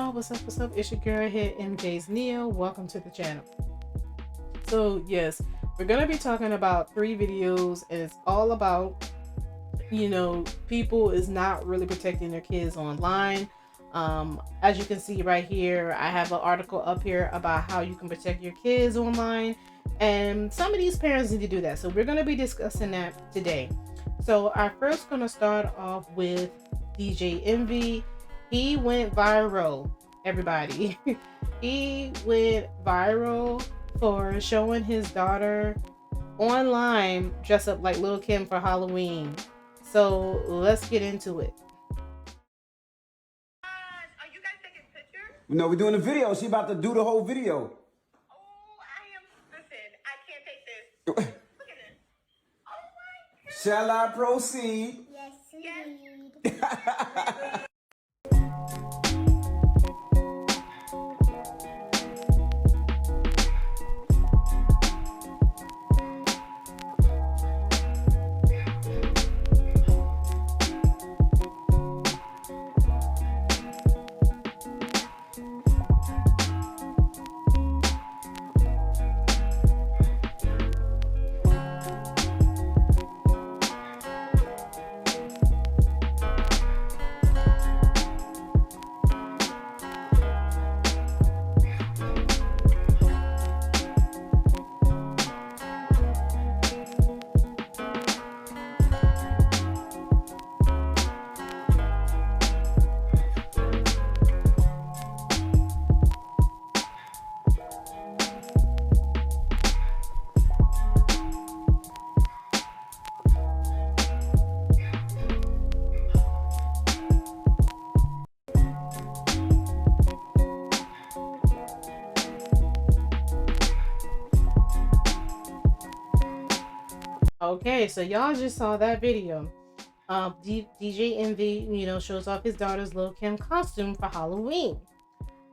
y'all, what's up, it's your girl here, MJ's Neo. Welcome to the channel. So yes, we're gonna be talking about 3 videos, and it's all about, people is not really protecting their kids online. As you can see right here, I have an article up here about how you can protect your kids online, and some of these parents need to do that. So we're gonna be discussing that today. So I'm first gonna start off with DJ Envy. He went viral, everybody. He went viral for showing his daughter online dressed up like Lil Kim for Halloween. So let's get into it. Are you guys taking pictures? No, we're doing a video. She about to do the whole video. Oh, listen, I can't take this. Look at this. Oh my God. Shall I proceed? Yes. Okay, so y'all just saw that video. DJ Envy, shows off his daughter's Lil Kim costume for Halloween.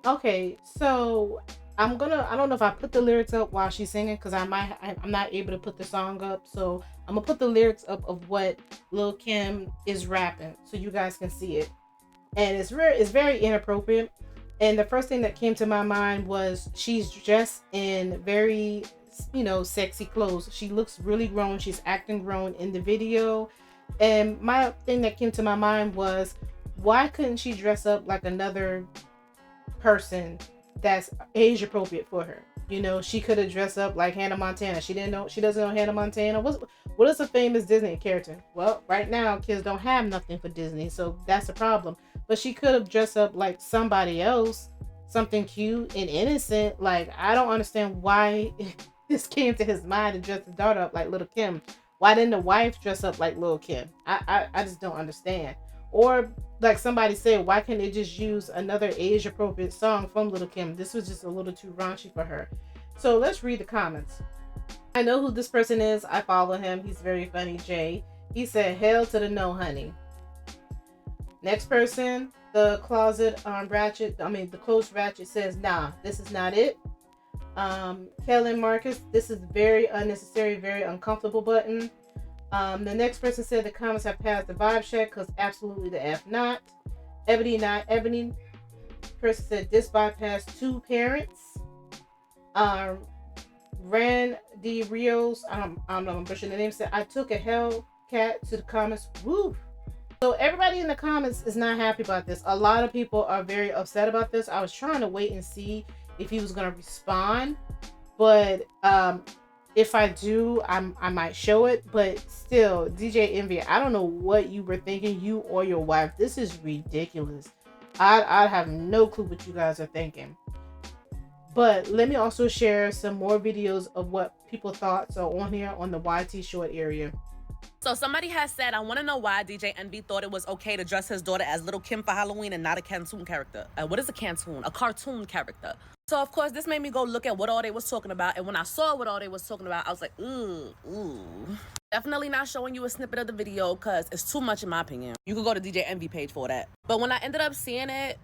Okay, so I don't know if I put the lyrics up while she's singing, because I'm not able to put the song up. So I'm gonna put the lyrics up of what Lil Kim is rapping so you guys can see it. And it's very inappropriate. And the first thing that came to my mind was she's dressed in very, sexy clothes. She looks really grown. She's acting grown in the video. And my thing that came to my mind was, why couldn't she dress up like another person that's age appropriate for her? She could have dressed up like Hannah Montana. She doesn't know Hannah Montana. What is a famous Disney character? Well, right now kids don't have nothing for Disney, so that's a problem. But she could have dressed up like somebody else, something cute and innocent. Like, I don't understand why this came to his mind to dress his daughter up like Lil Kim. Why didn't the wife dress up like Lil Kim? I just don't understand. Or like somebody said, why can't they just use another age appropriate song from Lil Kim? This was just a little too raunchy for her. So let's read the comments. I know who this person is. I follow him. He's very funny. Jay. He said, "Hell to the no, honey." Next person, the closed ratchet says, "Nah, this is not it." Kellen Marcus, "This is very unnecessary, very uncomfortable button." The next person said, "The comments have passed the vibe check, because absolutely the F not." Ebony person said, "This bypassed 2 parents." Ran D Rios, I don't know, I'm butchering the name, said, "I took a Hellcat to the comments." Woo! So everybody in the comments is not happy about this. A lot of people are very upset about this. I was trying to wait and see if he was going to respond, but if I do, I might show it. But still, DJ Envy, I don't know what you were thinking, you or your wife. This is ridiculous. I have no clue what you guys are thinking. But let me also share some more videos of what people thought. So on here on the YT short area. So somebody has said, "I want to know why DJ Envy thought it was okay to dress his daughter as Lil Kim for Halloween and not a cartoon character." What is a cartoon? A cartoon character. So of course this made me go look at what all they was talking about. And when I saw what all they was talking about, I was like, ooh. Definitely not showing you a snippet of the video, because it's too much in my opinion. You could go to DJ Envy page for that. But when I ended up seeing it,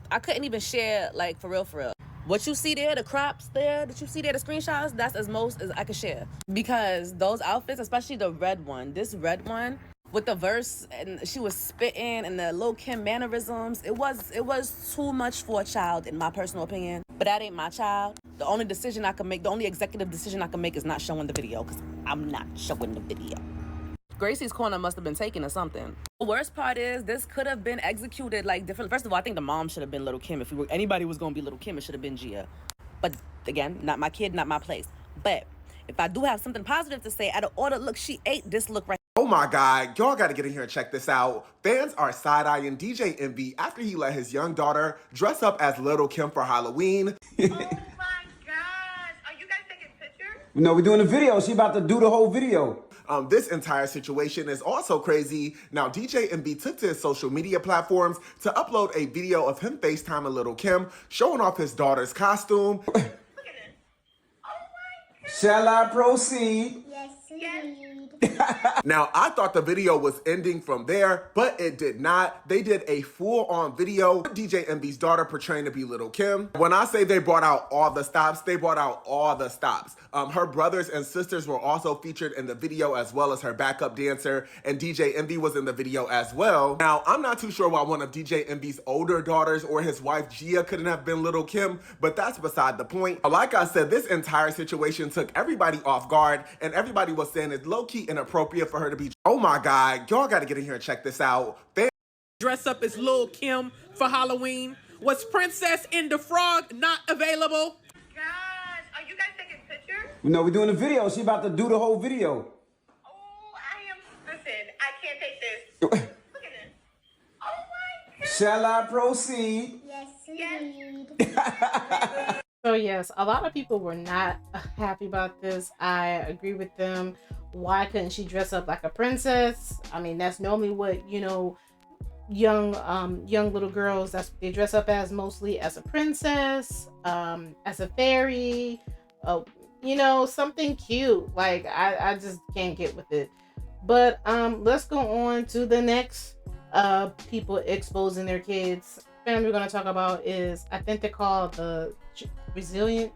I couldn't even share, like, for real. What you see there, the crops there, that you see there, the screenshots, that's as most as I could share. Because those outfits, especially the red one, this red one, with the verse, and she was spitting and the Lil Kim mannerisms. It was too much for a child, in my personal opinion. But that ain't my child. The only decision I can make, the only executive decision I can make is not showing the video, because I'm not showing the video. Gracie's corner must have been taken or something. The worst part is this could have been executed like different. First of all, I think the mom should have been Lil Kim. If anybody was gonna be Lil Kim, it should have been Gia. But again, not my kid, not my place. But if I do have something positive to say, out of order, look, she ate this look right. Oh my God, y'all gotta get in here and check this out. Fans are side-eyeing DJ Envy after he let his young daughter dress up as Lil Kim for Halloween. Oh my gosh. Are you guys taking pictures? No, we're doing a video. She about to do the whole video. This entire situation is also crazy. Now, DJ Envy took to his social media platforms to upload a video of him FaceTiming Lil Kim, showing off his daughter's costume. Look at this. Oh my god. Shall I proceed? Yes. Now, I thought the video was ending from there, but it did not. They did a full-on video with DJ Envy's daughter portraying to be Lil Kim. When I say they brought out all the stops, they brought out all the stops. Her brothers and sisters were also featured in the video, as well as her backup dancer, and DJ Envy was in the video as well. Now, I'm not too sure why one of DJ Envy's older daughters or his wife Gia couldn't have been Lil Kim, but that's beside the point. Like I said, this entire situation took everybody off guard, and everybody was saying it's low-key inappropriate for her to be. Oh my God, y'all gotta get in here and check this out. Dress up as Lil Kim for Halloween. Was Princess and the Frog not available? Gosh, are you guys taking pictures? No, we're doing a video. She about to do the whole video. Oh, listen, I can't take this. Look at this. Oh my god. Shall I proceed? Yes. So yes, a lot of people were not happy about this. I agree with them. Why couldn't she dress up like a princess? I mean, that's normally what, young little girls, that's what they dress up as, mostly as a princess, as a fairy, something cute. Like I just can't get with it. But let's go on to the next people exposing their kids. Family we're going to talk about is, I think they're called the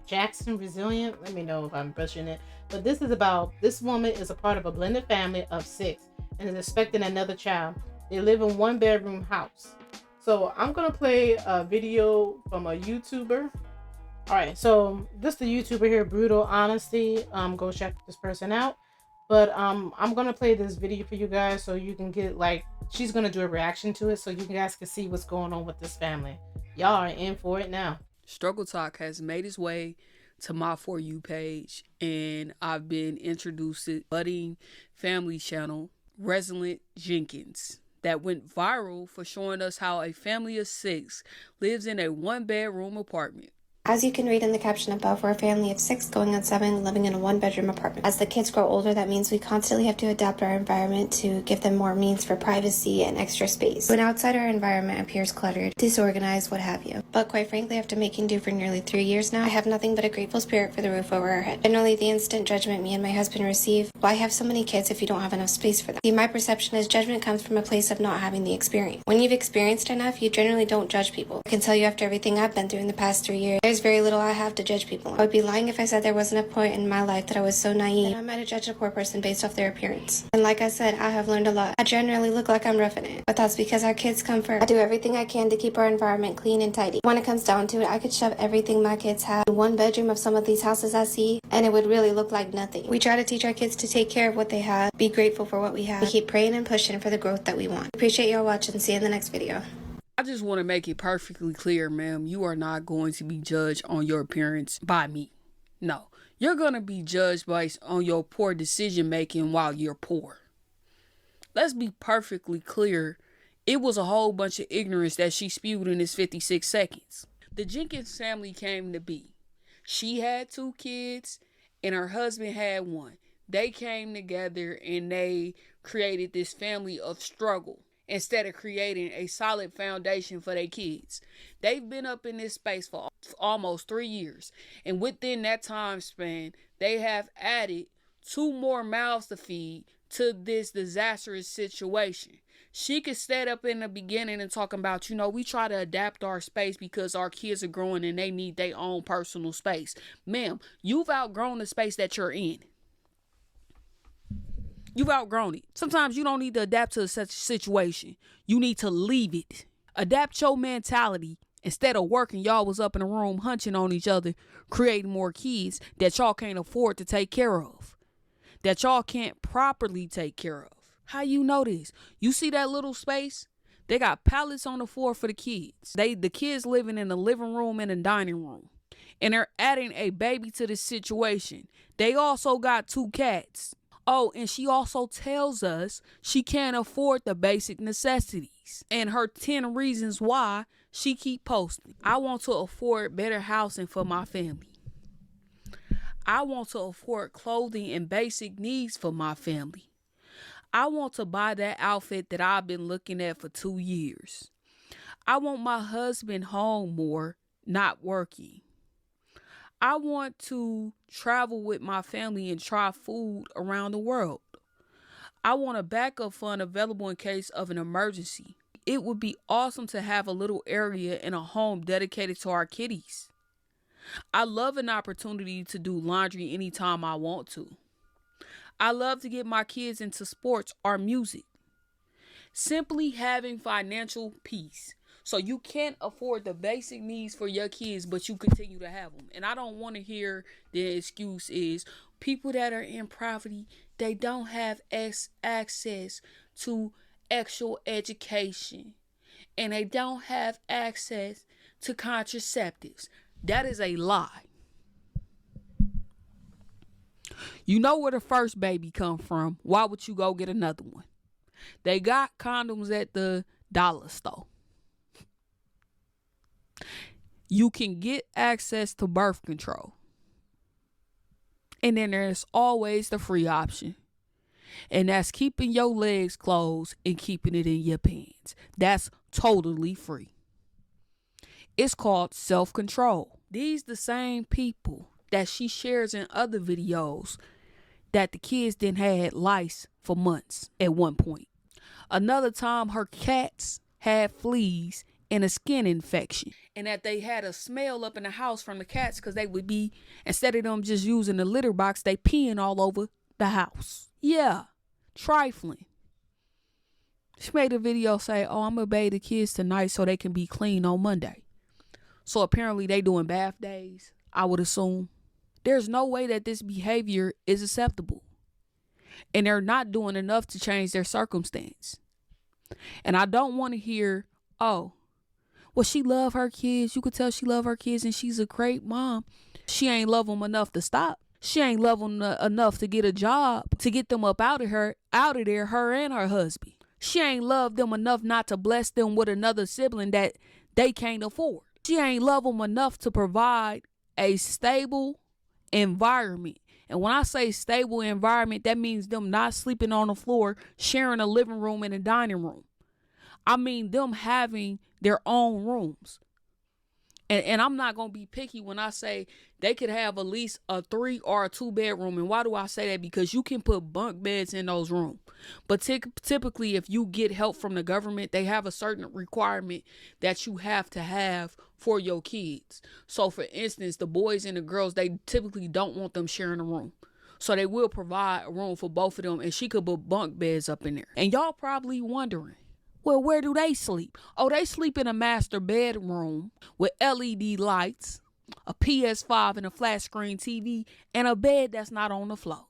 Jackson Resilient. Let me know if I'm butchering it. But this is about, this woman is a part of a blended family of 6 and is expecting another child. They live in 1-bedroom house. So I'm going to play a video from a YouTuber. All right, so this is the YouTuber here, Brutal Honesty. Go check this person out. But I'm going to play this video for you guys so you can get, she's going to do a reaction to it so you guys can see what's going on with this family. Y'all are in for it now. Struggle Talk has made its way to my For You page, and I've been introduced to budding family channel, Resilient Jenkins, that went viral for showing us how a family of 6 lives in a 1-bedroom apartment. As you can read in the caption above, we're a family of 6 going on 7 living in a 1-bedroom apartment. As the kids grow older, that means we constantly have to adapt our environment to give them more means for privacy and extra space. When outside our environment appears cluttered, disorganized, what have you. But quite frankly, after making do for nearly 3 years now, I have nothing but a grateful spirit for the roof over our head. Generally, the instant judgment me and my husband receive, why have so many kids if you don't have enough space for them? See, my perception is judgment comes from a place of not having the experience. When you've experienced enough, you generally don't judge people. I can tell you after everything I've been through in the past 3 years, there's very little I have to judge people. I would be lying if I said there wasn't a point in my life that I was so naive that I might have judged a poor person based off their appearance. And like I said, I have learned a lot. I generally look like I'm roughing it, but that's because our kids come first. I do everything I can to keep our environment clean and tidy. When it comes down to it, I could shove everything my kids have in 1 bedroom of some of these houses I see, and it would really look like nothing. We try to teach our kids to take care of what they have, be grateful for what we have. We keep praying and pushing for the growth that we want. Appreciate y'all watching. See you in the next video. I just want to make it perfectly clear, ma'am, you are not going to be judged on your appearance by me. No, you're going to be judged based on your poor decision making while you're poor. Let's be perfectly clear. It was a whole bunch of ignorance that she spewed in this 56 seconds. The Jenkins family came to be. She had 2 kids and her husband had 1. They came together and they created this family of struggle, instead of creating a solid foundation for their kids. They've been up in this space for almost 3 years. And within that time span, they have added 2 more mouths to feed to this disastrous situation. She could stand up in the beginning and talking about, we try to adapt our space because our kids are growing and they need their own personal space. Ma'am, you've outgrown the space that you're in. You've outgrown it. Sometimes you don't need to adapt to such a situation. You need to leave it. Adapt your mentality. Instead of working, y'all was up in a room hunching on each other, creating more kids that y'all can't afford to take care of, that y'all can't properly take care of. How you know this? You see that little space? They got pallets on the floor for the kids. The kids living in the living room and the dining room. And they're adding a baby to this situation. They also got 2 cats. Oh, and she also tells us she can't afford the basic necessities. And her 10 reasons why she keep posting. I want to afford better housing for my family. I want to afford clothing and basic needs for my family. I want to buy that outfit that I've been looking at for 2 years. I want my husband home more, not working. I want to travel with my family and try food around the world. I want a backup fund available in case of an emergency. It would be awesome to have a little area in a home dedicated to our kitties. I love an opportunity to do laundry anytime I want to. I love to get my kids into sports or music. Simply having financial peace. So you can't afford the basic needs for your kids, but you continue to have them. And I don't want to hear the excuse is people that are in poverty, they don't have access to actual education. And they don't have access to contraceptives. That is a lie. You know where the first baby come from. Why would you go get another one? They got condoms at the dollar store. You can get access to birth control. And then there's always the free option. And that's keeping your legs closed and keeping it in your pants. That's totally free. It's called self-control. These the same people that she shares in other videos that the kids didn't had lice for months at one point. Another time her cats had fleas and a skin infection, and that they had a smell up in the house from the cats because they would be, instead of them just using the litter box, they peeing all over the house. Yeah, trifling. She made a video say, oh, I'm gonna bathe the kids tonight so they can be clean on Monday. So apparently they doing bath days, I would assume. There's no way that this behavior is acceptable. And they're not doing enough to change their circumstance. And I don't want to hear, oh, well, she love her kids. You could tell she love her kids and she's a great mom. She ain't love them enough to stop. She ain't love them enough to get a job, to get them up out of there, her and her husband. She ain't love them enough not to bless them with another sibling that they can't afford. She ain't love them enough to provide a stable environment. And when I say stable environment, that means them not sleeping on the floor, sharing a living room and a dining room. I mean them having their own rooms. And I'm not going to be picky when I say they could have at least a 3 or a 2 bedroom. And why do I say that? Because you can put bunk beds in those rooms. But typically, if you get help from the government, they have a certain requirement that you have to have for your kids. So, for instance, the boys and the girls, they typically don't want them sharing a room. So they will provide a room for both of them. And she could put bunk beds up in there. And y'all probably wondering, well, where do they sleep? Oh, they sleep in a master bedroom with LED lights, a PS5 and a flat screen TV, and a bed that's not on the floor.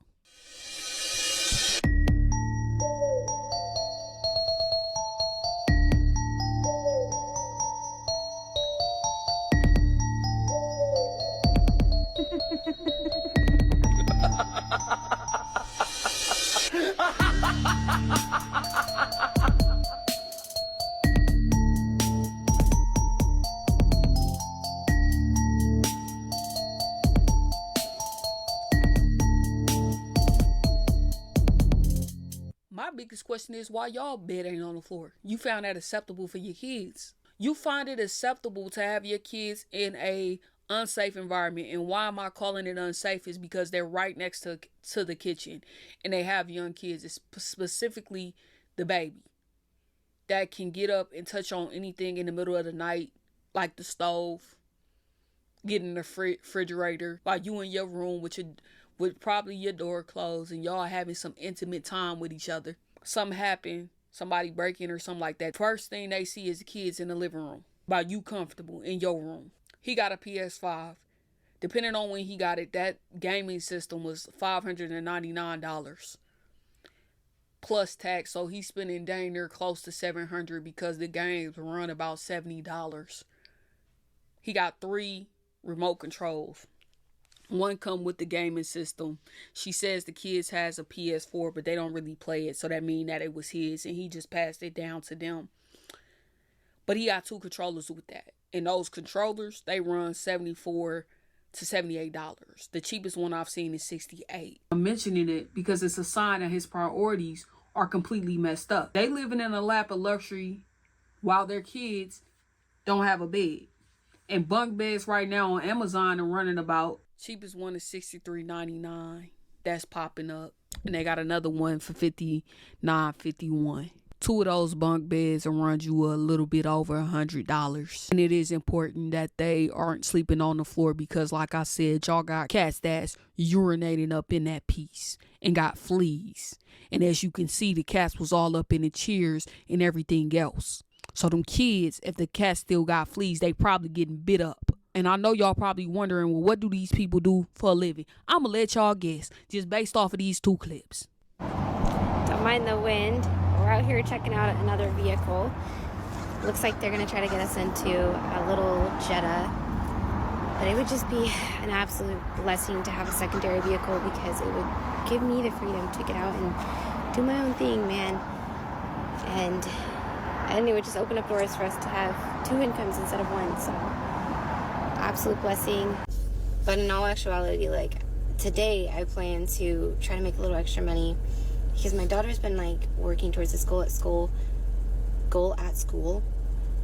My biggest question is why y'all bed ain't on the floor. You found that acceptable for your kids. You find it acceptable to have your kids in a unsafe environment. And why am I calling it unsafe is because they're right next to the kitchen and they have young kids. It's specifically the baby that can get up and touch on anything in the middle of the night, like the stove, get in the refrigerator, while you in your room with with probably your door closed and y'all having some intimate time with each other. Something happened, somebody breaking or something like that. First thing they see is the kids in the living room, about you comfortable in your room. He got a PS5. Depending on when he got it, that gaming system was $599 plus tax. So he's spending dang near close to $700 because the games run about $70. He got 3 remote controls. One come with the gaming system. She says the kids has a PS4, but they don't really play it. So that means that it was his and he just passed it down to them. But he got 2 controllers with that. And those controllers, they run $74 to $78. The cheapest one I've seen is $68. I'm mentioning it because it's a sign that his priorities are completely messed up. They living in a lap of luxury while their kids don't have a bed. And bunk beds right now on Amazon are running about, cheapest one is $63.99. That's popping up. And they got another one for $59.51. 2 of those bunk beds will run you a little bit over $100. And it is important that they aren't sleeping on the floor because, like I said, y'all got cats that's urinating up in that piece and got fleas. And as you can see, the cats was all up in the chairs and everything else. So them kids, if the cats still got fleas, they probably getting bit up. And I know y'all probably wondering, well, what do these people do for a living? I'm going to let y'all guess, just based off of these 2 clips. Don't mind the wind. We're out here checking out another vehicle. Looks like they're going to try to get us into a little Jetta. But it would just be an absolute blessing to have a secondary vehicle because it would give me the freedom to get out and do my own thing, man. And it would just open up doors for us to have 2 incomes instead of 1. So, absolute blessing. But in all actuality, like, today I plan to try to make a little extra money because my daughter's been, like, working towards this goal at school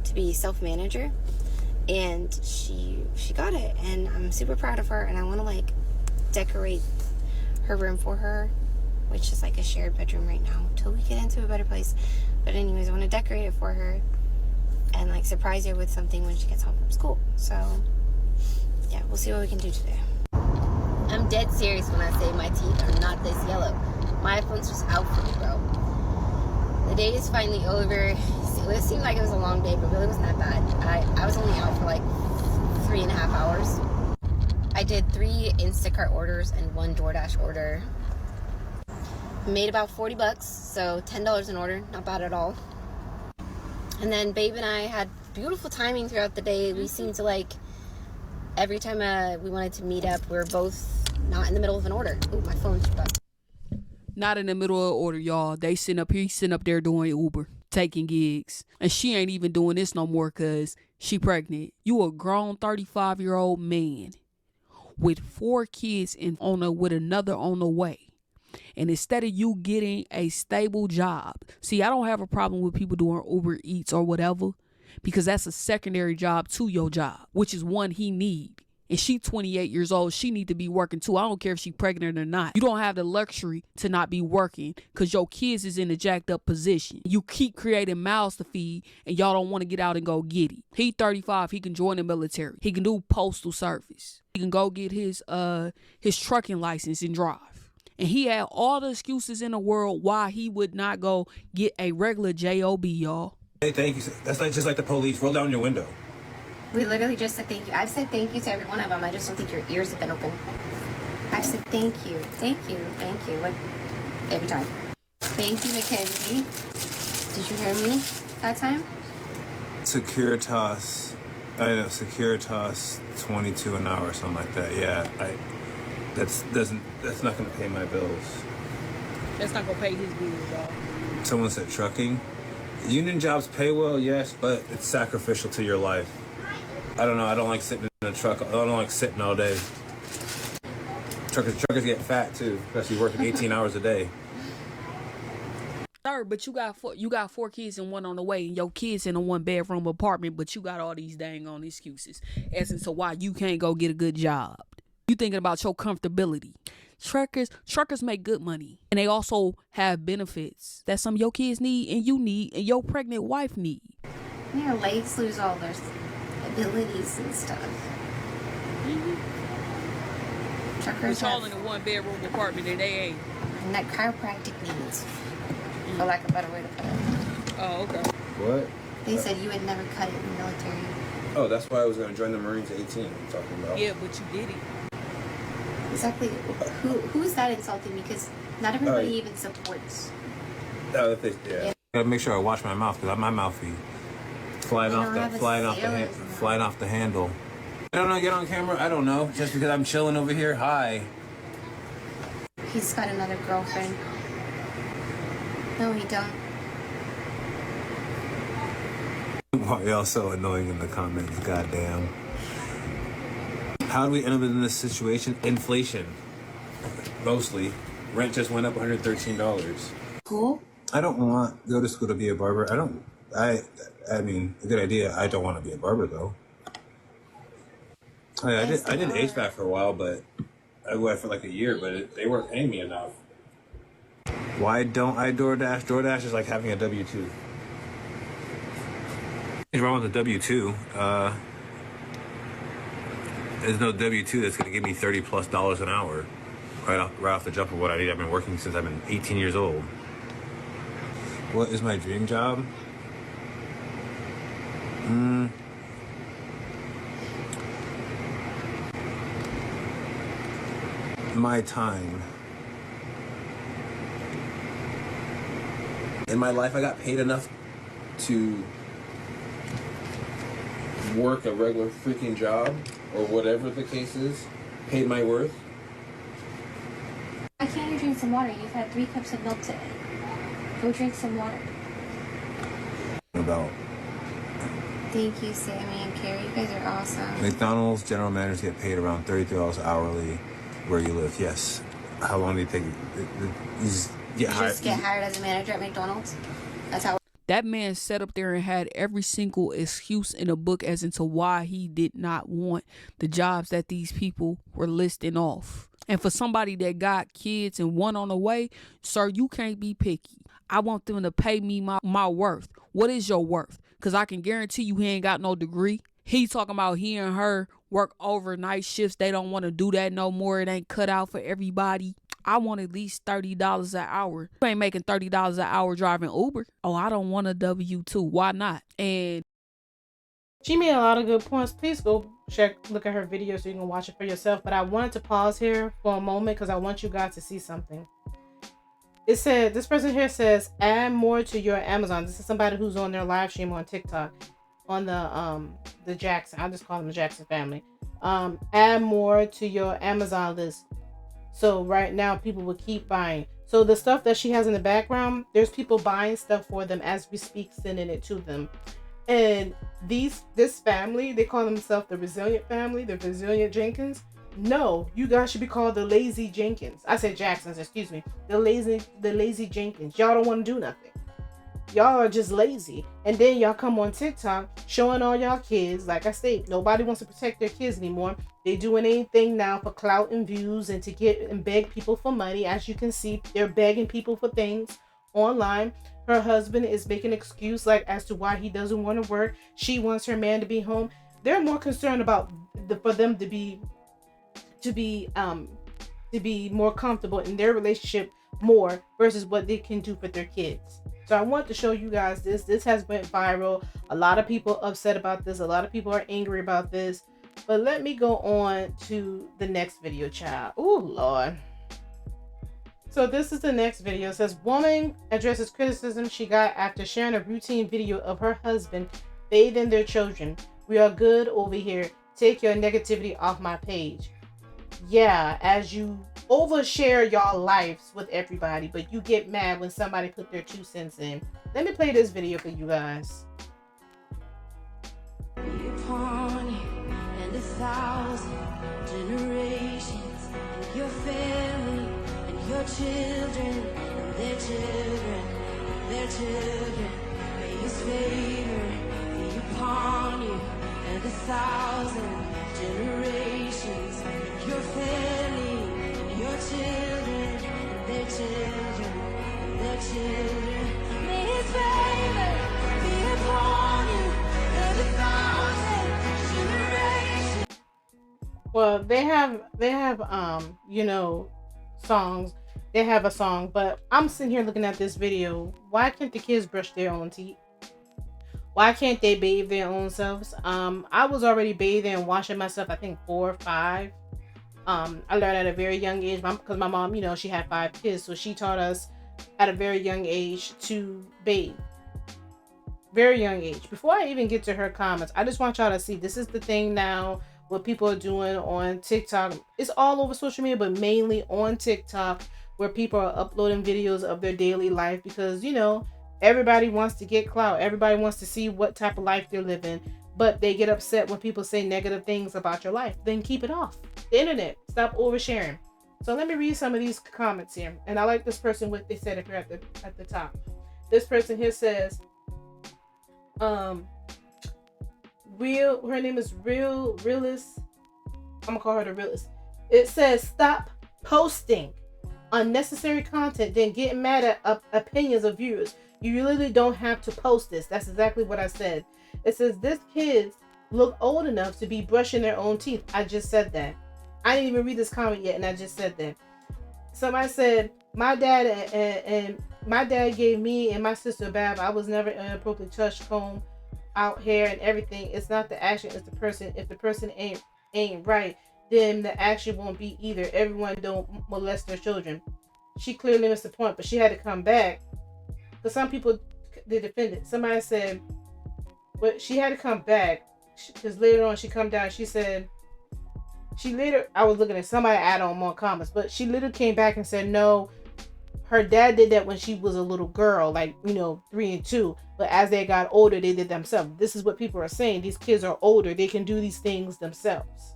to be self-manager. And she got it. And I'm super proud of her. And I want to, like, decorate her room for her, which is, like, a shared bedroom right now until we get into a better place. But anyways, I want to decorate it for her and, like, surprise her with something when she gets home from school. So, yeah, we'll see what we can do today. I'm dead serious when I say my teeth are not this yellow. My iPhone's just out for me, bro. The day is finally over. It seemed like it was a long day, but really wasn't that bad. I was only out for, like, 3.5 hours. I did 3 Instacart orders and 1 DoorDash order. Made about $40, so $10 an order, not bad at all. And then Babe and I had beautiful timing throughout the day. We seemed to, like, every time we wanted to meet up, we were both not in the middle of an order. Ooh, my phone's up. Not in the middle of the order, y'all. He's sitting up there doing Uber, taking gigs. And she ain't even doing this no more because she pregnant. You a grown 35-year-old man with 4 kids with another on the way. And instead of you getting a stable job, see, I don't have a problem with people doing Uber Eats or whatever, because that's a secondary job to your job, which is one he need. And she 28 years old. She need to be working too. I don't care if she pregnant or not. You don't have the luxury to not be working because your kids is in a jacked up position. You keep creating mouths to feed and y'all don't want to get out and go get it. He 35. He can join the military. He can do postal service. He can go get his trucking license and drive. And he had all the excuses in the world why he would not go get a regular job, y'all. Hey, thank you. That's like just like the police. Roll down your window. We literally just said thank you. I've said thank you to every one of them. I just don't think your ears have been open. I've said thank you, thank you, thank you. Like, every time. Thank you, Mackenzie. Did you hear me that time? Securitas. I know, Securitas 22 an hour or something like that. Yeah, that's not gonna pay my bills. That's not gonna pay his bills, y'all. Someone said trucking. Union jobs pay well, yes, but it's sacrificial to your life. I don't know. I don't like sitting in a truck. I don't like sitting all day. Truckers get fat too, especially working 18 hours a day. Sir, but you got 4 kids and 1 on the way, and your kids in a 1-bedroom apartment, but you got all these dang on excuses as to why you can't go get a good job. You thinking about your comfortability. Truckers make good money, and they also have benefits that some of your kids need and you need and your pregnant wife need. Your legs lose all their abilities and stuff. Truckers But y'all have in a 1-bedroom apartment and they ain't. net chiropractic needs, for lack of a better way to put it. Oh, okay. What? They said you would never cut it in the military. Oh, that's why I was gonna join the Marines at 18. I'm talking about. Yeah, but you did it. Exactly. Who's that insulting? Because not everybody even supports. Oh, yeah. Gotta make sure I watch my mouth because my mouth be flying off the handle. I don't know. Get on camera. I don't know. Just because I'm chilling over here. Hi. He's got another girlfriend. No, he don't. Why y'all so annoying in the comments? Goddamn. How do we end up in this situation? Inflation. Mostly. Rent just went up $113. Cool. I don't want to go to school to be a barber. I mean, a good idea. I don't want to be a barber though. I did HVAC for a while, but I went for like a year, but they weren't paying me enough. Why don't I DoorDash? DoorDash is like having a W-2. What's wrong with the W-2? There's no W-2 that's going to give me $30+ an hour right off the jump of what I need. I've been working since I've been 18 years old. What is my dream job? My time. In my life, I got paid enough to work a regular freaking job, or whatever the case is, paid my worth. Why can't you drink some water? You've had 3 cups of milk today. Go drink some water. About Thank you, Sammy and Carrie. You guys are awesome. McDonald's general managers get paid around $33 hourly where you live. Yes. How long do you think? You just get hired as a manager at McDonald's? That's how. That man sat up there and had every single excuse in a book as into why he did not want the jobs that these people were listing off. And for somebody that got kids and one on the way, sir, you can't be picky. I want them to pay me my worth. What is your worth? Because I can guarantee you he ain't got no degree. He talking about he and her work overnight shifts. They don't want to do that no more. It ain't cut out for everybody. I want at least $30 an hour. You ain't making $30 an hour driving Uber. Oh, I don't want a W-2. Why not? And she made a lot of good points. Please go look at her video so you can watch it for yourself. But I wanted to pause here for a moment because I want you guys to see something. It said, this person here says, add more to your Amazon. This is somebody who's on their live stream on TikTok on the Jackson. I'll just call them the Jackson family. Add more to your Amazon list. So right now people will keep buying. So the stuff that she has in the background, there's people buying stuff for them as we speak, sending it to them. And this family, they call themselves the Resilient family, the Resilient Jenkins. No, you guys should be called the Lazy Jenkins. I said Jacksons, excuse me. The lazy Jenkins. Y'all don't want to do nothing. Y'all are just lazy. And then y'all come on TikTok showing all y'all kids. Like I say, nobody wants to protect their kids anymore. They doing anything now for clout and views and to get and beg people for money. As you can see, they're begging people for things online. Her husband is making an excuse like as to why he doesn't want to work. She wants her man to be home. They're more concerned about for them to be more comfortable in their relationship more versus what they can do for their kids. So I want to show you guys this. This has went viral. A lot of people upset about this. A lot of people are angry about this. But let me go on to the next video, child. Oh, Lord. So this is the next video. It says, woman addresses criticism she got after sharing a routine video of her husband bathing their children. We are good over here. Take your negativity off my page. Yeah, as you overshare your lives with everybody, but you get mad when somebody put their 2 cents in. Let me play this video for you guys. Upon you and 1,000 generations, and your family and your children and their children and their children. May His favor be upon you and 1,000 generations, and your family and your children and their children and their children. May His favor be upon you and 1,000 generations. Well, they have songs. They have a song, but I'm sitting here looking at this video. Why can't the kids brush their own teeth? Why can't they bathe their own selves? I was already bathing and washing myself, I think 4 or 5. I learned at a very young age because my mom, she had 5 kids, so she taught us at a very young age to bathe. Very young age. Before I even get to her comments, I just want y'all to see this is the thing now. What people are doing on TikTok, it's all over social media, but mainly on TikTok, where people are uploading videos of their daily life because everybody wants to get clout. Everybody wants to see what type of life they're living, but they get upset when people say negative things about your life. Then keep it off the internet. Stop oversharing. So let me read some of these comments here, and I like this person what they said if you're at the top. This person here says, her name is Realist. I'm gonna call her the Realist. It says, stop posting unnecessary content, then getting mad at opinions of viewers. You really don't have to post this. That's exactly what I said. It says, this kids look old enough to be brushing their own teeth. I just said that. I didn't even read this comment yet, and I just said that. Somebody said, my dad and my dad gave me and my sister a bath. I was never inappropriately touched, comb out hair and everything. It's not the action, it's the person. If the person ain't right, then the action won't be either. Everyone don't molest their children. She clearly missed the point, but she had to come back because some people, they defended. Somebody said, but she had to come back because later on she come down. She said, I was looking at somebody add on more comments, but she literally came back and said, no, her dad did that when she was a little girl, like 3 and 2. But as they got older, they did themselves. This is what people are saying. These kids are older. They can do these things themselves.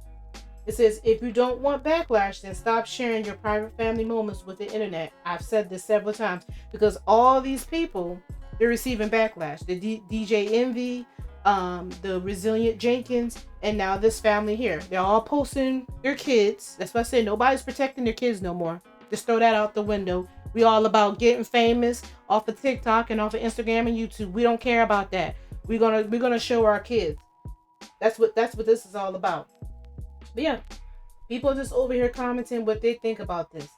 It says, if you don't want backlash, then stop sharing your private family moments with the internet. I've said this several times because all these people, they're receiving backlash. The DJ Envy, the Resilient Jenkins, and now this family here. They're all posting their kids. That's why I say nobody's protecting their kids no more. Just throw that out the window. We all about getting famous off of TikTok and off of Instagram and YouTube. We don't care about that. We're gonna show our kids. That's what this is all about. But yeah, people are just over here commenting what they think about this.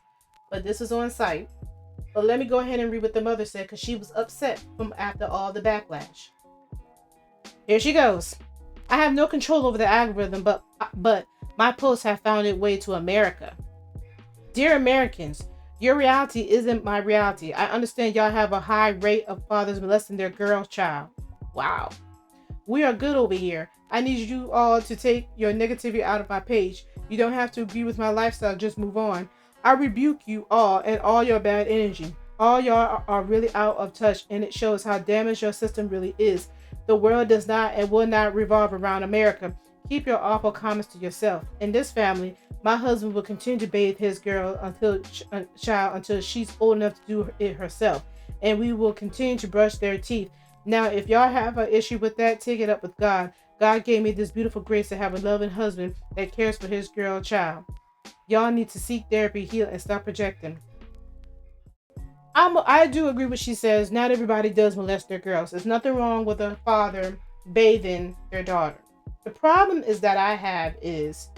But this is on site. But let me go ahead and read what the mother said because she was upset from after all the backlash. Here she goes. I have no control over the algorithm, but my posts have found its way to America. Dear Americans, your reality isn't my reality. I understand y'all have a high rate of fathers molesting their girl child. Wow. We are good over here. I need you all to take your negativity out of my page. You don't have to agree with my lifestyle, just move on. I rebuke you all and all your bad energy. All y'all are really out of touch, and it shows how damaged your system really is. The world does not and will not revolve around America. Keep your awful comments to yourself. In this family, my husband will continue to bathe his girl until she's old enough to do it herself. And we will continue to brush their teeth. Now, if y'all have an issue with that, take it up with God. God gave me this beautiful grace to have a loving husband that cares for his girl child. Y'all need to seek therapy, heal, and stop projecting. I do agree with what she says. Not everybody does molest their girls. There's nothing wrong with a father bathing their daughter. The problem is that I have is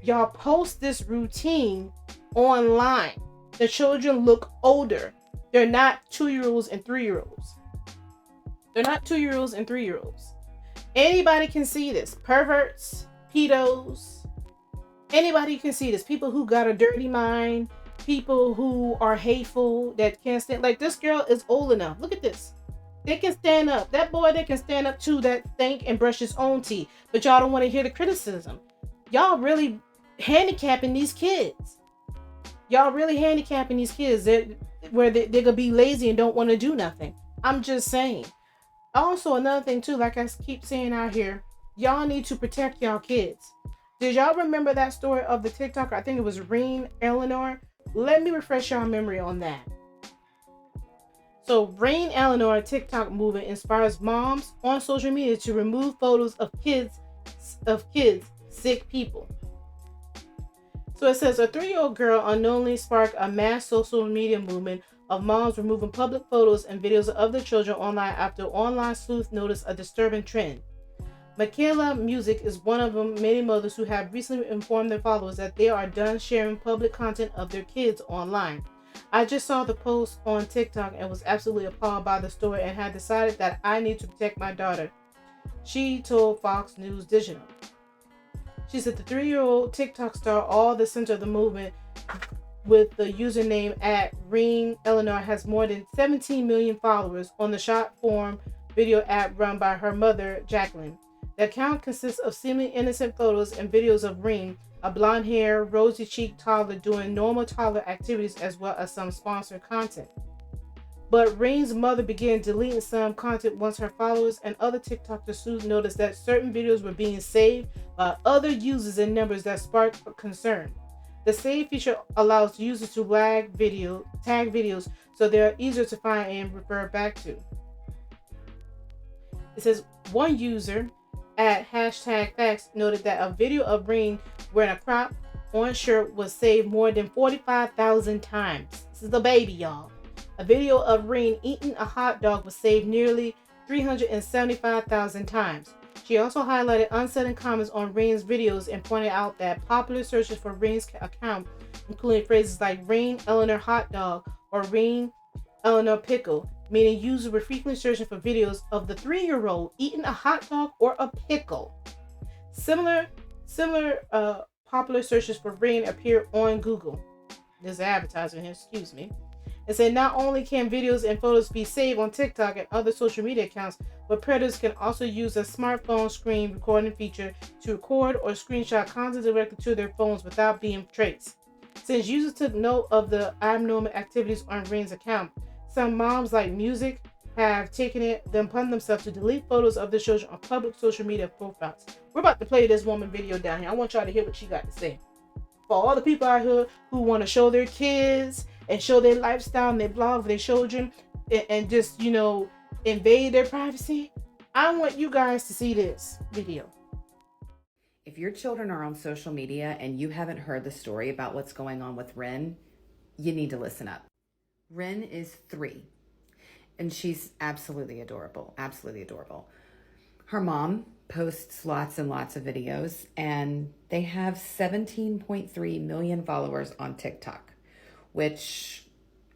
y'all post this routine online. The children look older. They're not 2-year-olds and 3-year-olds. They're not 2-year-olds and 3-year-olds. Anybody can see this. Perverts, pedos, anybody can see this. People who got a dirty mind, people who are hateful, that can't stand. Like, this girl is old enough. Look at this. They can stand up. That boy, they can stand up to that stink and brush his own teeth. But y'all don't want to hear the criticism. Y'all really handicapping these kids. Y'all really handicapping these kids where they're going to be lazy and don't want to do nothing. I'm just saying. Also, another thing too, like I keep saying out here, y'all need to protect y'all kids. Did y'all remember that story of the TikToker? I think it was Rain Eleanor. Let me refresh y'all memory on that. So Rain Eleanor TikTok movement inspires moms on social media to remove photos of kids, sick people. So it says a 3-year-old girl unknowingly sparked a mass social media movement of moms removing public photos and videos of their children online after online sleuth noticed a disturbing trend. Michaela Music is one of them many mothers who have recently informed their followers that they are done sharing public content of their kids online. I just saw the post on TikTok and was absolutely appalled by the story and had decided that I need to protect my daughter, she told Fox News Digital. She said the 3-year-old TikTok star, all the center of the movement, with the username at Ring Eleanor, has more than 17 million followers on the short form video app run by her mother, Jacqueline. The account consists of seemingly innocent photos and videos of Ring, a blonde hair, rosy cheeked toddler doing normal toddler activities, as well as some sponsored content. But Ring's mother began deleting some content once her followers and other TikTokers soon noticed that certain videos were being saved by other users in numbers that sparked concern. The save feature allows users to tag videos so they are easier to find and refer back to. It says one user at #facts noted that a video of Ring wearing a crop on shirt was saved more than 45,000 times. This is the baby, y'all. A video of Ring eating a hot dog was saved nearly 375,000 times. She also highlighted unsettling comments on Ring's videos and pointed out that popular searches for Ring's account including phrases like Ring Eleanor hot dog or Ring Eleanor pickle, meaning users were frequently searching for videos of the 3-year-old eating a hot dog or a pickle. Similar popular searches for Ring appear on Google. There's an advertisement here, excuse me. It said not only can videos and photos be saved on TikTok and other social media accounts, but predators can also use a smartphone screen recording feature to record or screenshot content directly to their phones without being traced. Since users took note of the abnormal activities on Ring's account, some moms like Music have taken it upon themselves to delete photos of their children on public social media profiles. We're about to play this woman video down here. I want y'all to hear what she got to say. For all the people out here who want to show their kids and show their lifestyle and their blog for their children and just, invade their privacy, I want you guys to see this video. If your children are on social media and you haven't heard the story about what's going on with Ren, you need to listen up. Ren is 3, and she's absolutely adorable, absolutely adorable. Her mom posts lots and lots of videos, and they have 17.3 million followers on TikTok, which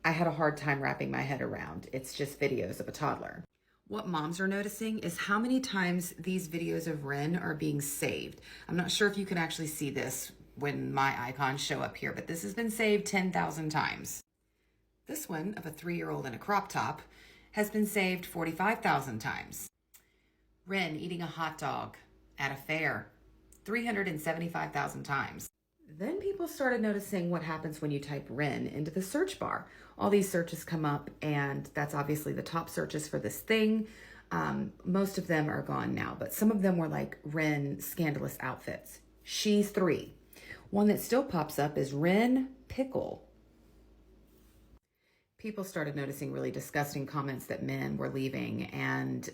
I had a hard time wrapping my head around. It's just videos of a toddler. What moms are noticing is how many times these videos of Ren are being saved. I'm not sure if you can actually see this when my icons show up here, but this has been saved 10,000 times. This one of a 3-year-old in a crop top has been saved 45,000 times. Ren eating a hot dog at a fair 375,000 times. Then people started noticing what happens when you type Ren into the search bar. All these searches come up, and that's obviously the top searches for this thing. Most of them are gone now, but some of them were like Ren scandalous outfits. She's 3. One that still pops up is Ren pickle. People started noticing really disgusting comments that men were leaving, and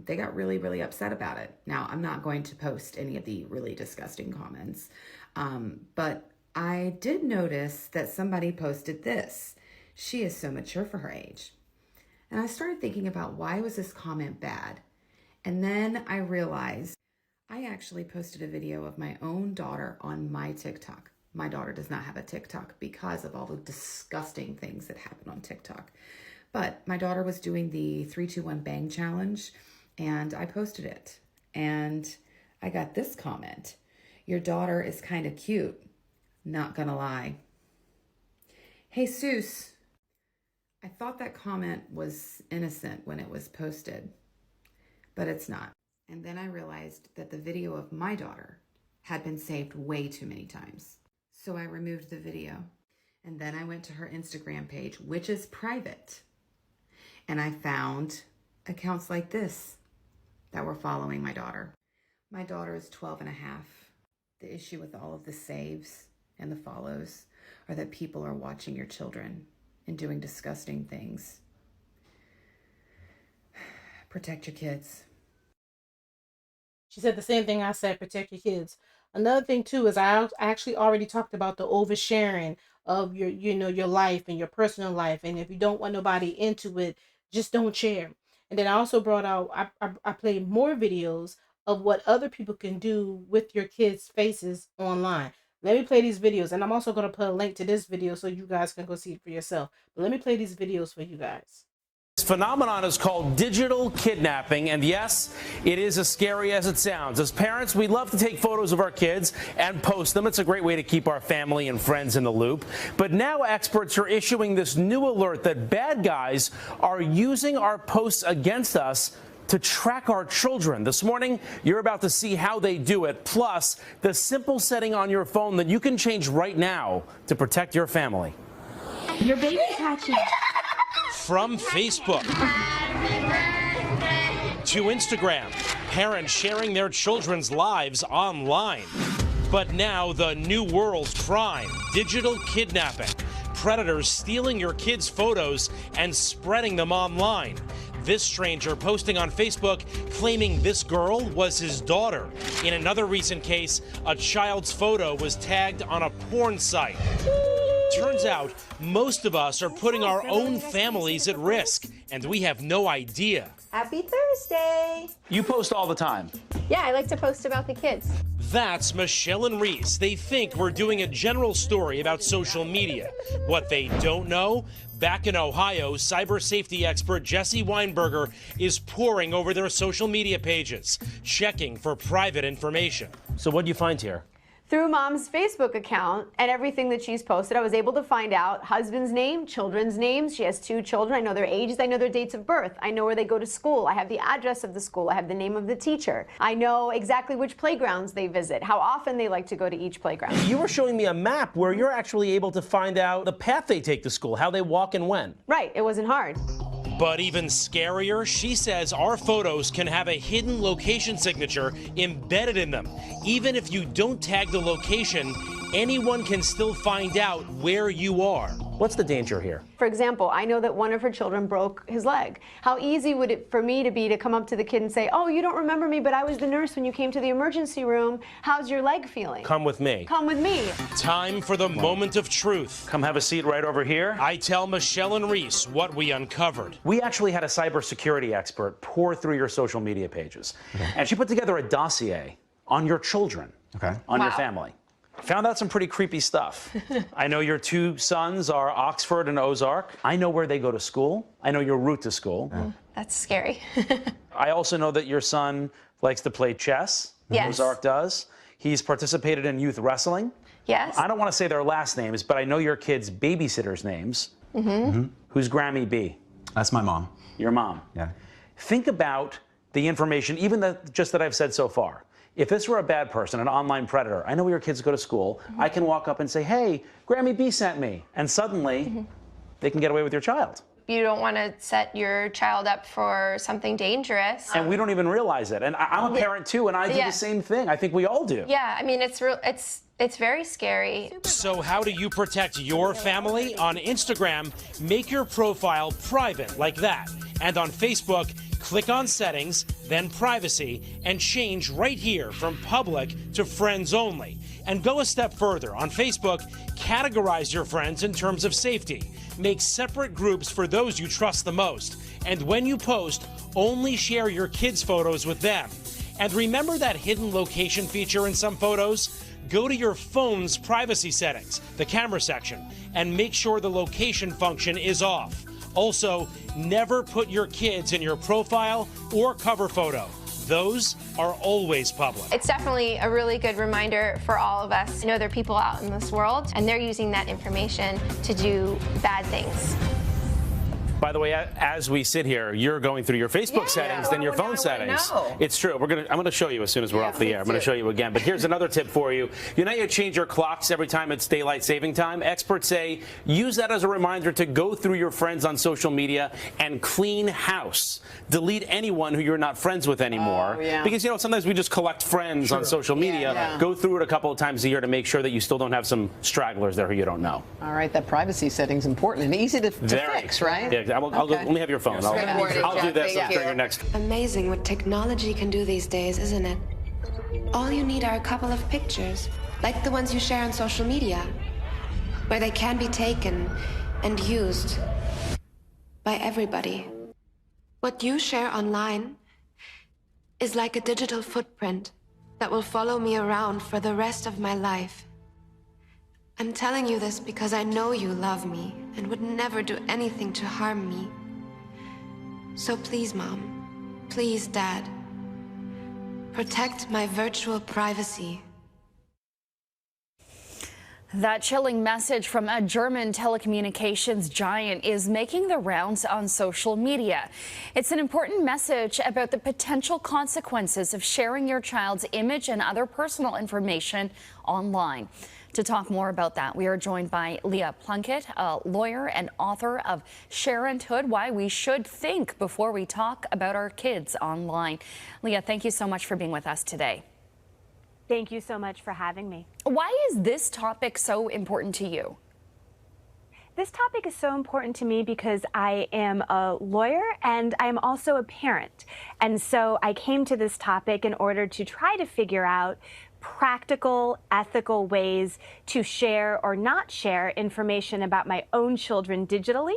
they got really, really upset about it. Now, I'm not going to post any of the really disgusting comments, but I did notice that somebody posted this. She is so mature for her age. And I started thinking about, why was this comment bad? And then I realized I actually posted a video of my own daughter on my TikTok. My daughter does not have a TikTok because of all the disgusting things that happen on TikTok. But my daughter was doing the 3-2-1 bang challenge, and I posted it. And I got this comment. Your daughter is kind of cute. Not gonna lie. Hey, Seuss. I thought that comment was innocent when it was posted, but it's not. And then I realized that the video of my daughter had been saved way too many times. So I removed the video. And then I went to her Instagram page, which is private. And I found accounts like this that were following my daughter. My daughter is 12 and a half. The issue with all of the saves and the follows are that people are watching your children and doing disgusting things. Protect your kids. She said the same thing I said, protect your kids. Another thing too is I actually already talked about the oversharing of your life and your personal life. And if you don't want nobody into it, just don't share. And then I also brought out, I played more videos of what other people can do with your kids' faces online. Let me play these videos, and I'm also going to put a link to this video so you guys can go see it for yourself. But let me play these videos for you guys. This phenomenon is called digital kidnapping, and yes, it is as scary as it sounds. As parents, we love to take photos of our kids and post them. It's a great way to keep our family and friends in the loop. But now experts are issuing this new alert that bad guys are using our posts against us to track our children. This morning, you're about to see how they do it, plus the simple setting on your phone that you can change right now to protect your family. Your baby's hatching. From Facebook to Instagram, parents sharing their children's lives online. But now the new world crime, digital kidnapping, predators stealing your kids' photos and spreading them online. This stranger posting on Facebook claiming this girl was his daughter. In another recent case, a child's photo was tagged on a porn site. Turns out, most of us are putting our own families at risk, and we have no idea. Happy Thursday. You post all the time. Yeah, I like to post about the kids. That's Michelle and Reese. They think we're doing a general story about social media. What they don't know, back in Ohio, cyber safety expert Jesse Weinberger is poring over their social media pages, checking for private information. So what do you find here? Through Mom's Facebook account and everything that she's posted, I was able to find out husband's name, children's names. She has 2 children. I know their ages. I know their dates of birth. I know where they go to school. I have the address of the school. I have the name of the teacher. I know exactly which playgrounds they visit, how often they like to go to each playground. You were showing me a map where you're actually able to find out the path they take to school, how they walk and when. Right. It wasn't hard. But even scarier, she says our photos can have a hidden location signature embedded in them. Even if you don't tag the location, anyone can still find out where you are. What's the danger here? For example, I know that one of her children broke his leg. How easy would it for me to be to come up to the kid and say, oh, you don't remember me, but I was the nurse when you came to the emergency room. How's your leg feeling? Come with me. Come with me. Time for the moment of truth. Come have a seat right over here. I tell Michelle and Reese what we uncovered. We actually had a cybersecurity expert pour through your social media pages. And she put together a dossier on your children, on your family. Found out some pretty creepy stuff. I know your 2 sons are Oxford and Ozark. I know where they go to school. I know your route to school. That's scary. I also know that your son likes to play chess. Yes. Ozark does. He's participated in youth wrestling. Yes. I don't want to say their last names, but I know your kids' babysitters' names. Who's Grammy B? That's my mom. Your mom. Yeah. Think about the information, even just that I've said so far. If this were a bad person, an online predator, I know where your kids go to school, I can walk up and say, hey, Grammy B sent me. And suddenly, they can get away with your child. You don't want to set your child up for something dangerous. And we don't even realize it. And I'm a parent too, and I do the same thing. I think we all do. Yeah, I mean, it's very scary. So how do you protect your family? On Instagram, make your profile private like that. And on Facebook, click on Settings, then Privacy, and change right here from public to friends only. And go a step further. On Facebook, categorize your friends in terms of safety. Make separate groups for those you trust the most. And when you post, only share your kids' photos with them. And remember that hidden location feature in some photos? Go to your phone's privacy settings, the camera section, and make sure the location function is off. Also, never put your kids in your profile or cover photo. Those are always public. It's definitely a really good reminder for all of us to know there are people out in this world, and they're using that information to do bad things. By the way, as we sit here, you're going through your Facebook settings, then your phone settings. It's true. I'm going to show you as soon as we're off the air. I'm going to show you again. But here's another tip for you. You know, you change your clocks every time it's daylight saving time. Experts say use that as a reminder to go through your friends on social media and clean house. Delete anyone who you're not friends with anymore. Because, you know, sometimes we just collect friends on social media. Go through it a couple of times a year to make sure that you still don't have some stragglers there who you don't know. All right, that privacy setting's important and easy to fix, right? Yeah, let me have your phone. I'll do this after your next. Amazing what technology can do these days, isn't it? All you need are a couple of pictures, like the ones you share on social media, where they can be taken and used by everybody. What you share online is like a digital footprint that will follow me around for the rest of my life. I'm telling you this because I know you love me and would never do anything to harm me. So please, Mom, please, Dad, protect my virtual privacy. That chilling message from a German telecommunications giant is making the rounds on social media. It's an important message about the potential consequences of sharing your child's image and other personal information online. To talk more about that, we are joined by Leah Plunkett, a lawyer and author of Sharenthood, Why We Should Think Before We Talk About Our Kids Online. Leah, thank you so much for being with us today. Thank you so much for having me. Why is this topic so important to you? This topic is so important to me because I am a lawyer and I'm also a parent. And so I came to this topic in order to try to figure out practical, ethical ways to share or not share information about my own children digitally.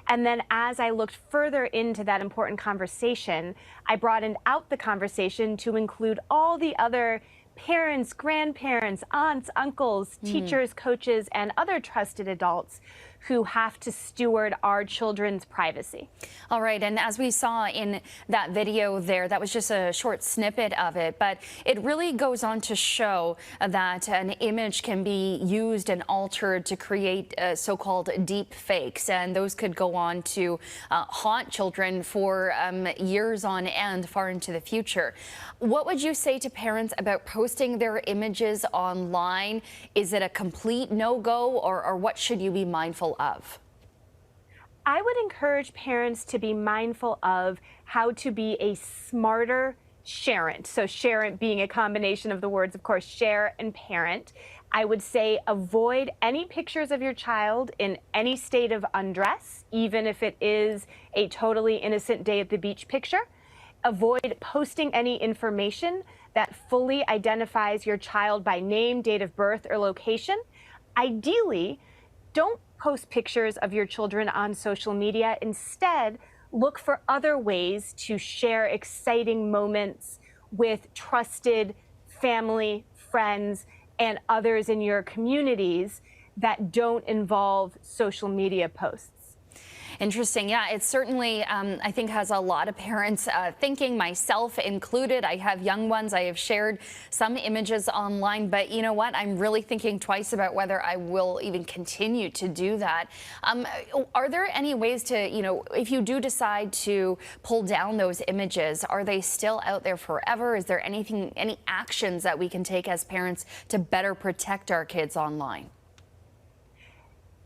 And then as I looked further into that important conversation, I broadened out the conversation to include all the other parents, grandparents, aunts, uncles, teachers, coaches, and other trusted adults who have to steward our children's privacy. All right, and as we saw in that video there, that was just a short snippet of it, but it really goes on to show that an image can be used and altered to create so-called deep fakes, and those could go on to haunt children for years on end, far into the future. What would you say to parents about posting their images online? Is it a complete no-go, or what should you be mindful of? I would encourage parents to be mindful of how to be a smarter sharent. So sharent being a combination of the words, of course, share and parent. I would say avoid any pictures of your child in any state of undress, even if it is a totally innocent day at the beach picture. Avoid posting any information that fully identifies your child by name, date of birth, or location. Ideally, don't post pictures of your children on social media. Instead, look for other ways to share exciting moments with trusted family, friends, and others in your communities that don't involve social media posts. Interesting. Yeah, it certainly, I think, has a lot of parents thinking, myself included. I have young ones. I have shared some images online, but you know what? I'm really thinking twice about whether I will even continue to do that. Are there any ways to, if you do decide to pull down those images, are they still out there forever? Is there any actions that we can take as parents to better protect our kids online?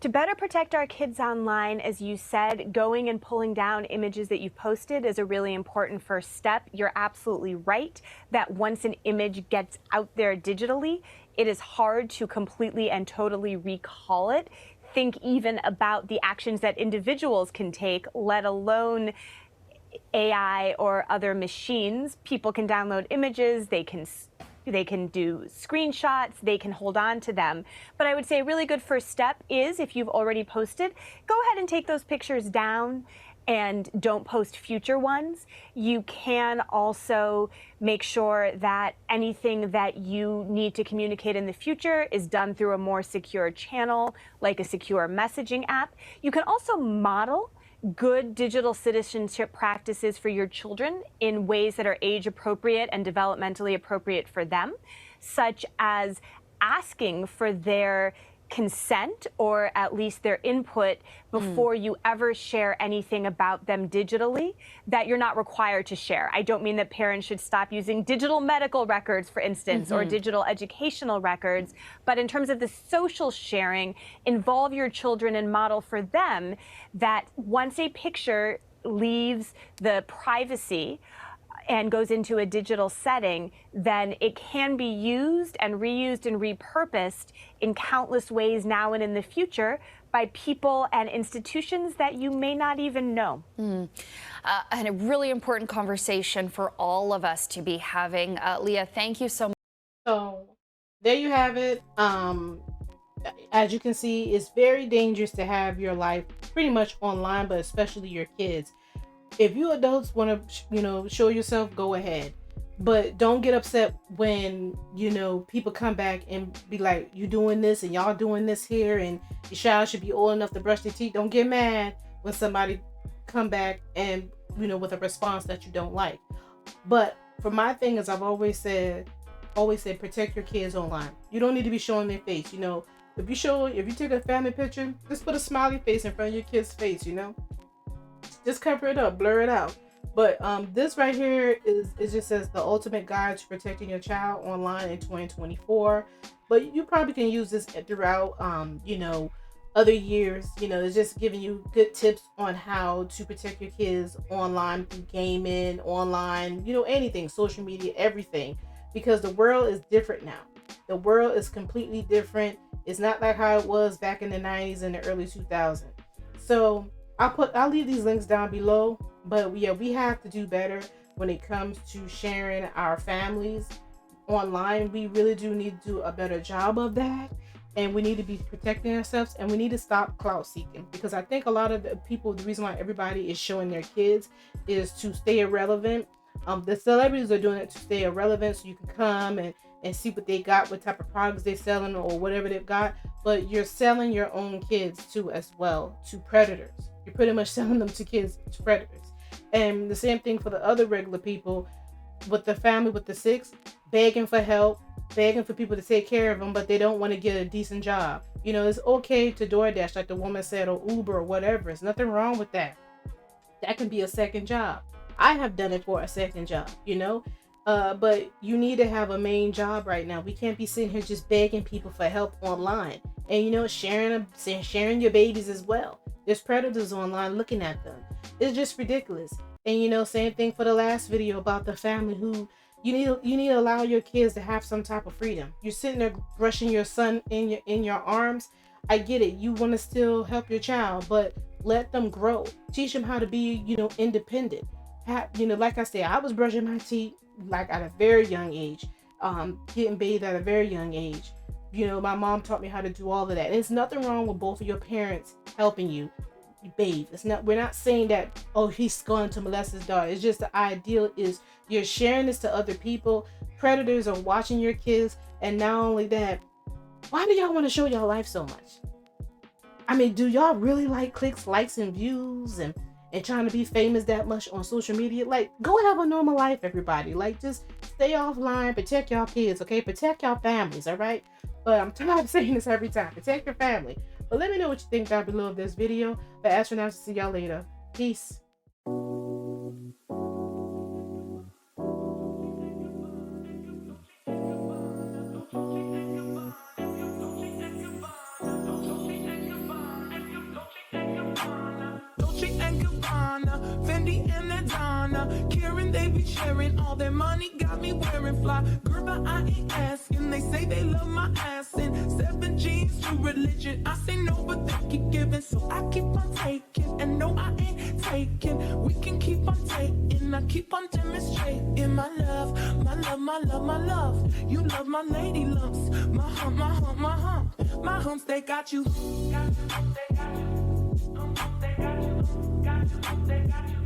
To better protect our kids online, as you said, going and pulling down images that you've posted is a really important first step. You're absolutely right that once an image gets out there digitally, it is hard to completely and totally recall it. Think even about the actions that individuals can take, let alone AI or other machines. People can download images, they can do screenshots, they can hold on to them. But I would say a really good first step is, if you've already posted, go ahead and take those pictures down and don't post future ones. You can also make sure that anything that you need to communicate in the future is done through a more secure channel, like a secure messaging app. You can also model good digital citizenship practices for your children in ways that are age appropriate and developmentally appropriate for them, such as asking for their consent or at least their input before you ever share anything about them digitally that you're not required to share. I don't mean that parents should stop using digital medical records, for instance, or digital educational records, but in terms of the social sharing, involve your children and model for them that once a picture leaves the privacy and goes into a digital setting, then it can be used and reused and repurposed in countless ways now and in the future by people and institutions that you may not even know. And a really important conversation for all of us to be having. Leah, thank you so much. So there you have it. As you can see, it's very dangerous to have your life pretty much online, but especially your kids. If you adults want to, show yourself, go ahead. But don't get upset when, you know, people come back and be like, you doing this and y'all doing this here and your child should be old enough to brush their teeth. Don't get mad when somebody come back and, you know, with a response that you don't like. But for my thing is, I've always said protect your kids online. You don't need to be showing their face. You know, if you take a family picture, just put a smiley face in front of your kid's face, you know. Just cover it up, blur it out. But this right here it just says the ultimate guide to protecting your child online in 2024. But you probably can use this throughout you know, other years. You know, it's just giving you good tips on how to protect your kids online through gaming, online, you know, anything, social media, everything. Because the world is different now. The world is completely different. It's not like how it was back in the 90s and the early 2000s. So I'll leave these links down below. But yeah, we have to do better when it comes to sharing our families online. We really do need to do a better job of that. And we need to be protecting ourselves, and we need to stop clout seeking, because I think a lot of the people, the reason why everybody is showing their kids is to stay irrelevant. The celebrities are doing it to stay irrelevant, so you can come and see what they got, what type of products they're selling or whatever they've got. But you're selling your own kids too as well to predators. You're pretty much selling them to kids, to predators. And the same thing for the other regular people with the family with the 6, begging for help, begging for people to take care of them, but they don't want to get a decent job. You know, it's okay to DoorDash, like the woman said, or Uber or whatever. There's nothing wrong with that. That can be a second job. I have done it for a second job, you know. But you need to have a main job right now. We can't be sitting here just begging people for help online. And, you know, sharing your babies as well. There's predators online looking at them. It's just ridiculous. And, you know, same thing for the last video about the family who you need to allow your kids to have some type of freedom. You're sitting there brushing your son in your arms. I get it. You want to still help your child, but let them grow. Teach them how to be, you know, independent. You know, like I said, I was brushing my teeth like at a very young age, getting bathed at a very young age. You know, my mom taught me how to do all of that. And it's nothing wrong with both of your parents helping you bathe. We're not saying that, oh, he's going to molest his daughter. It's just the ideal is you're sharing this to other people. Predators are watching your kids. And not only that, why do y'all want to show your life so much? I mean, do y'all really like clicks, likes, and views and trying to be famous that much on social media? Like, go have a normal life, everybody. Like, just stay offline, protect y'all kids, okay? Protect y'all families, all right? But I'm tired of saying this every time. Protect your family. But let me know what you think down below of this video. But as for now, see y'all later. Peace. Fendi and Adana, Karen, they be sharing all their money, got me wearing fly. Girl, but I ain't asking. They say they love my ass and 7 G's to religion. I say no, but they keep giving, so I keep on taking. And no, I ain't taking. We can keep on taking. I keep on demonstrating my love, my love, my love, my love. You love my lady lumps, my hump, my hump, my hump. My humps, they got you. Got you, they got you. They got you, got you, they got you.